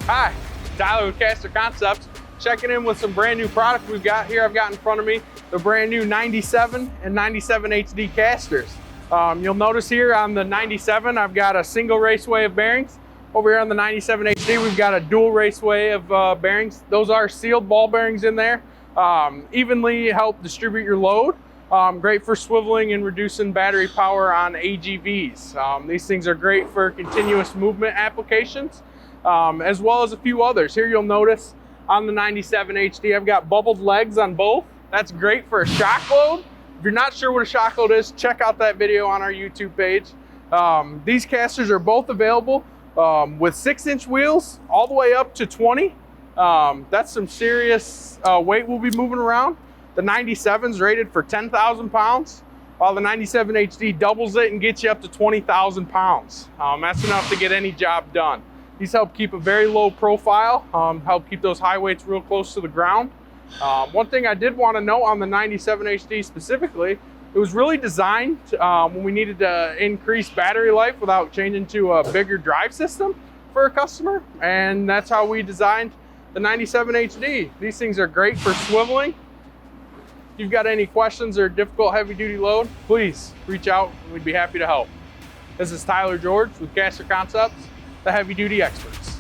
Hi, Tyler with Caster Concepts, checking in with some brand new product we've got here. I've got in front of me the brand new 97 and 97 HD casters. You'll notice here on the 97, I've got a single raceway of bearings. Over here on the 97 HD, we've got a dual raceway of bearings. Those are sealed ball bearings in there. Evenly help distribute your load. Great for swiveling and reducing battery power on AGVs. These things are great for continuous movement applications. As well as a few others. Here you'll notice on the 97 HD, I've got bubbled legs on both. That's great for a shock load. If you're not sure what a shock load is, check out that video on our YouTube page. These casters are both available with 6-inch wheels all the way up to 20. That's some serious weight we'll be moving around. The 97's rated for 10,000 pounds, while the 97 HD doubles it and gets you up to 20,000 pounds. That's enough to get any job done. These help keep a very low profile, help keep those high weights real close to the ground. One thing I did want to note on the 97 HD specifically, it was really designed when we needed to increase battery life without changing to a bigger drive system for a customer, and that's how we designed the 97 HD. These things are great for swiveling. If you've got any questions or difficult heavy-duty load, please reach out and we'd be happy to help. This is Tyler George with Caster Concepts, the heavy-duty experts.